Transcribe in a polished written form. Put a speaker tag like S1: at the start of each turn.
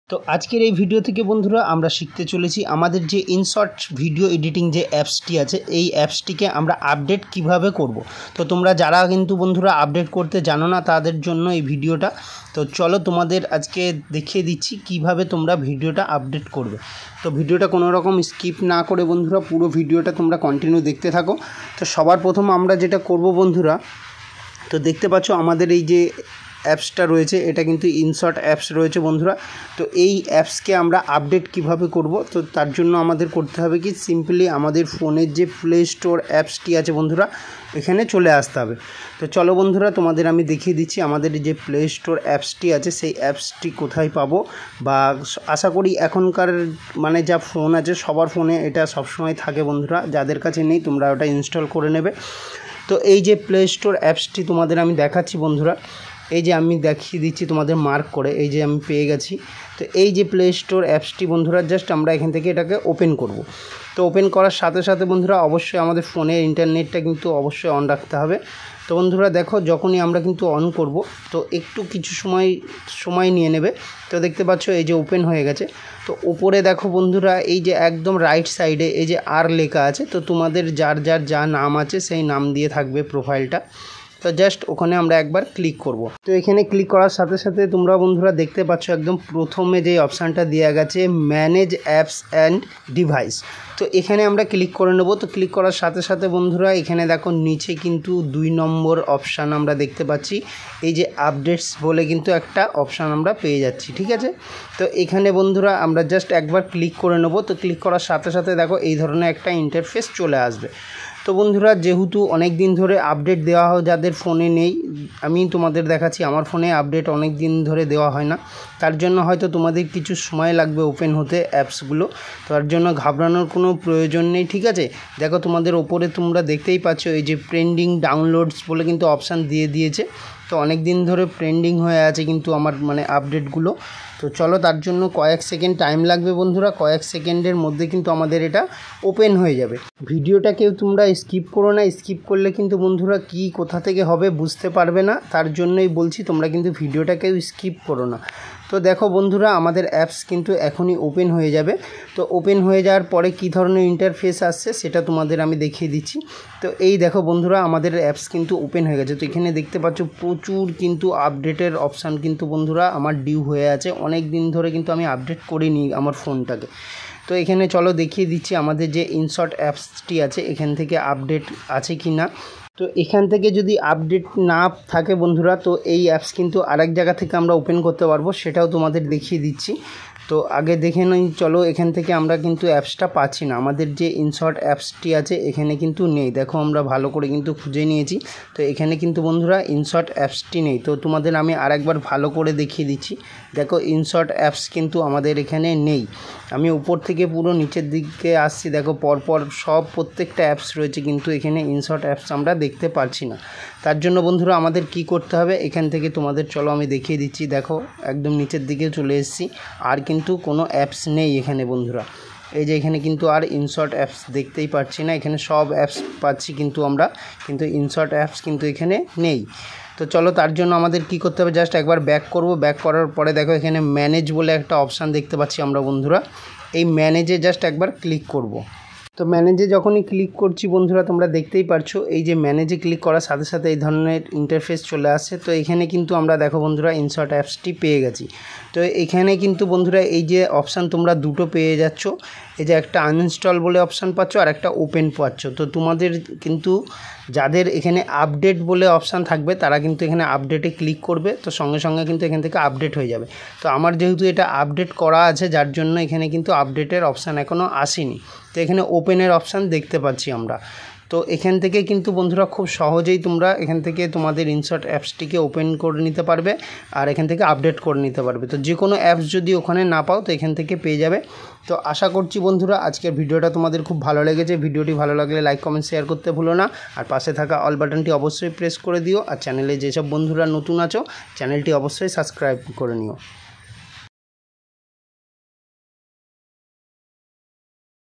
S1: তো আজকের এই ভিডিও থেকে বন্ধুরা আমরা শিখতে চলেছি আমাদের যে ইনশর্ট ভিডিও এডিটিং যে অ্যাপসটি আছে এই অ্যাপসটিকে আমরা আপডেট কিভাবে করব। তো তোমরা যারা কিন্তু বন্ধুরা আপডেট করতে জানো না তাদের জন্য এই ভিডিওটা। তো চলো তোমাদের আজকে দেখিয়ে দিচ্ছি কিভাবে তোমরা ভিডিওটা আপডেট করবে। তো ভিডিওটা কোনো রকম স্কিপ না করে বন্ধুরা পুরো ভিডিওটা তোমরা কন্টিনিউ দেখতে থাকো। তো সবার প্রথম আমরা যেটা করব বন্ধুরা, তো দেখতে পাচ্ছ আমাদের এই যে অ্যাপসটা রয়েছে এটা কিন্তু ইনশর্ট অ্যাপস রয়েছে বন্ধুরা। তো এই অ্যাপসকে আমরা আপডেট কিভাবে করব, তো তার জন্য আমাদের করতে হবে কি সিম্পলি আমাদের ফোনের যে প্লে স্টোর অ্যাপসটি আছে বন্ধুরা এখানে চলে আসতে হবে। তো চলো বন্ধুরা তোমাদের আমি দেখিয়ে দিচ্ছি আমাদের যে প্লে স্টোর অ্যাপসটি আছে সেই অ্যাপসটি কোথায় পাবো, বা আশা করি এখনকার মানে যা ফোন আছে সবার ফোনে এটা সবসময় থাকে বন্ধুরা, যাদের কাছে নেই তোমরা ওটা ইনস্টল করে নেবে। তো এই যে প্লে স্টোর অ্যাপসটি তোমাদের আমি দেখাচ্ছি বন্ধুরা, এই যে আমি দেখিয়ে দিচ্ছি তোমাদের মার্ক করে, এই যে আমি পেয়ে গেছি। তো এই যে প্লে স্টোর অ্যাপসটি বন্ধুরা জাস্ট আমরা এখান থেকে এটাকে ওপেন করব। তো ওপেন করার সাথে সাথে বন্ধুরা অবশ্যই আমাদের ফোনের ইন্টারনেটটা কিন্তু অবশ্যই অন রাখতে হবে। তো বন্ধুরা দেখো যখনই আমরা কিন্তু অন করব তো একটু কিছু সময় নিয়ে নেবে। তো দেখতে পাচ্ছ এই যে ওপেন হয়ে গেছে। তো উপরে দেখো বন্ধুরা এই যে একদম রাইট সাইডে এই যে আর লেখা আছে, তো তোমাদের যার যা নাম আছে সেই নাম দিয়ে থাকবে প্রোফাইলটা। তো জাস্ট ওখানে আমরা একবার ক্লিক করব। তো এখানে ক্লিক করার সাথে সাথে তোমরা বন্ধুরা দেখতে পাচ্ছ একদম প্রথমে যে অপশানটা দেওয়া গেছে ম্যানেজ অ্যাপস অ্যান্ড ডিভাইস। তো এখানে আমরা ক্লিক করে নেব। তো ক্লিক করার সাথে সাথে বন্ধুরা এখানে দেখো নিচে কিন্তু 2 নম্বর অপশান আমরা দেখতে পাচ্ছি, এই যে আপডেটস বলে কিন্তু একটা অপশান আমরা পেয়ে যাচ্ছি, ঠিক আছে। তো এখানে বন্ধুরা আমরা জাস্ট একবার ক্লিক করে নেব। তো ক্লিক করার সাথে সাথে দেখো এই ধরনের একটা ইন্টারফেস চলে আসবে। তো বন্ধুরা যেহেতু অনেক দিন ধরে আপডেট দেওয়া হয় যাদের ফোনে নেই, আমি তোমাদের দেখাচ্ছি আমার ফোনে আপডেট অনেক দিন ধরে দেওয়া হয় না, তার জন্য হয়তো তোমাদের কিছু সময় লাগবে ওপেন হতে অ্যাপসগুলো। তার জন্য ঘাবড়ানোর কোনো প্রয়োজন নেই, ঠিক আছে। দেখো তোমাদের ওপরে তোমরা দেখতেই পাচ্ছ এই যে পেন্ডিং ডাউনলোডস বলে কিন্তু অপশান দিয়ে দিয়েছে। তো অনেক দিন ধরে পেন্ডিং হয়ে আছে কিন্তু আমার মানে আপডেটগুলো। তো চলো তার জন্য কয়েক সেকেন্ড টাইম লাগবে বন্ধুরা, কয়েক সেকেন্ডের মধ্যে কিন্তু আমাদের এটা ওপেন হয়ে যাবে। ভিডিওটা কেউ তোমরা স্কিপ করো না, স্কিপ করলে কিন্তু বন্ধুরা কি কোথা থেকে হবে বুঝতে পারবে না, তার জন্যই বলছি তোমরা কিন্তু ভিডিওটা কেউ স্কিপ করো না। তো দেখো বন্ধুরা আমাদের অ্যাপস কিন্তু এখনই ওপেন হয়ে যাবে। তো ওপেন হয়ে যাওয়ার পরে কী ধরনের ইন্টারফেস আসছে সেটা তোমাদের আমি দেখিয়ে দিচ্ছি। তো এই দেখো বন্ধুরা আমাদের অ্যাপস কিন্তু ওপেন হয়ে গেছে। তো এখানে দেখতে পাচ্ছ প্রচুর কিন্তু আপডেটের অপশান কিন্তু বন্ধুরা আমার ডিউ হয়ে আছে, অনেক দিন ধরে কিন্তু আমি আপডেট করিনি আমার ফোনটাকে। তো এখানে চলো দেখিয়ে দিচ্ছি আমাদের যে ইনশর্ট অ্যাপসটি আছে এখান থেকে আপডেট আছে কি না। তো এখান থেকে যদি আপডেট না থাকে বন্ধুরা তো এই অ্যাপস কিন্তু আরেক জায়গা থেকে আমরা ওপেন করতে পারবো, সেটাও তোমাদের দেখিয়ে দিচ্ছি। তো আগে দেখে নিই চলো, এখান থেকে আমরা কিন্তু অ্যাপসটা পাচ্ছি না, আমাদের যে ইনশর্ট অ্যাপসটি আছে এখানে কিন্তু নেই। দেখো আমরা ভালো করে কিন্তু খুঁজে নিয়েছি, তো এখানে কিন্তু বন্ধুরা ইনশর্ট অ্যাপসটি নেই। তো তোমাদের আমি আরেকবার ভালো করে দেখিয়ে দিচ্ছি। দেখো ইনশর্ট অ্যাপস কিন্তু আমাদের এখানে নেই। আমি উপর থেকে পুরো নিচের দিকে আসছি, দেখো পরপর সব প্রত্যেকটা অ্যাপস রয়েছে কিন্তু এখানে ইনশর্ট অ্যাপস আমরা দেখতে পাচ্ছি না। তার জন্য বন্ধুরা আমাদের কি করতে হবে, এখান থেকে তোমাদের চলো আমি দেখিয়ে দিচ্ছি। দেখো একদম নিচের দিকে চলে এসেছি, আর কিন্তু কোনো অ্যাপস নেই এখানে বন্ধুরা। এই যে এখানে কিন্তু আর ইনশর্ট অ্যাপস দেখতেই পাচ্ছি না, এখানে সব অ্যাপস পাচ্ছি কিন্তু আমরা, কিন্তু ইনশর্ট অ্যাপস কিন্তু এখানে নেই। তো চলো তার জন্য আমাদের কি করতে হবে, জাস্ট একবার ব্যাক করব। ব্যাক করার পরে দেখো এখানে ম্যানেজ বলে একটা অপশান দেখতে পাচ্ছি আমরা বন্ধুরা, এই ম্যানেজে জাস্ট একবার ক্লিক করব। তো ম্যানেজে যখনই ক্লিক করছি বন্ধুরা তোমরা দেখতেই পারছো এই যে ম্যানেজে ক্লিক করার সাথে সাথে এই ধরনের ইন্টারফেস চলে আসছে। তো এখানে কিন্তু আমরা দেখো বন্ধুরা ইনশর্ট অ্যাপসটি পেয়ে গেছি। তো এখানে কিন্তু বন্ধুরা এই যে অপশান তোমরা দুটো পেয়ে যাচ্ছ, এই যে একটা আনইনস্টল বলে অপশান পাচ্ছ আর একটা ওপেন পাচ্ছ। তো তোমাদের কিন্তু যাদের এখানে আপডেট বলে অপশান থাকবে তারা কিন্তু এখানে আপডেটে ক্লিক করবে, তো সঙ্গে সঙ্গে কিন্তু এখান থেকে আপডেট হয়ে যাবে। তো আমার যেহেতু এটা আপডেট করা আছে যার জন্য এখানে কিন্তু আপডেটের অপশান এখনও আসেনি। তো এখানে ওপেনের অপশান দেখতে পাচ্ছি আমরা। তো এখান থেকে কিন্তু বন্ধুরা খুব সহজেই তোমরা এখান থেকে তোমাদের ইনশর্ট অ্যাপসটিকে ওপেন করে নিতে পারবে আর এখান থেকে আপডেট করে নিতে পারবে। তো যে কোনো অ্যাপস যদি ওখানে না পাও তো এখান থেকে পেয়ে যাবে। তো আশা করছি বন্ধুরা আজকের ভিডিওটা তোমাদের খুব ভালো লেগেছে। ভিডিওটি ভালো লাগলে লাইক কমেন্ট শেয়ার করতে ভুলো না, আর পাশে থাকা অল বাটনটি অবশ্যই প্রেস করে দিও, আর চ্যানেলে যেসব বন্ধুরা নতুন আছো চ্যানেলটি অবশ্যই সাবস্ক্রাইব করে নিও।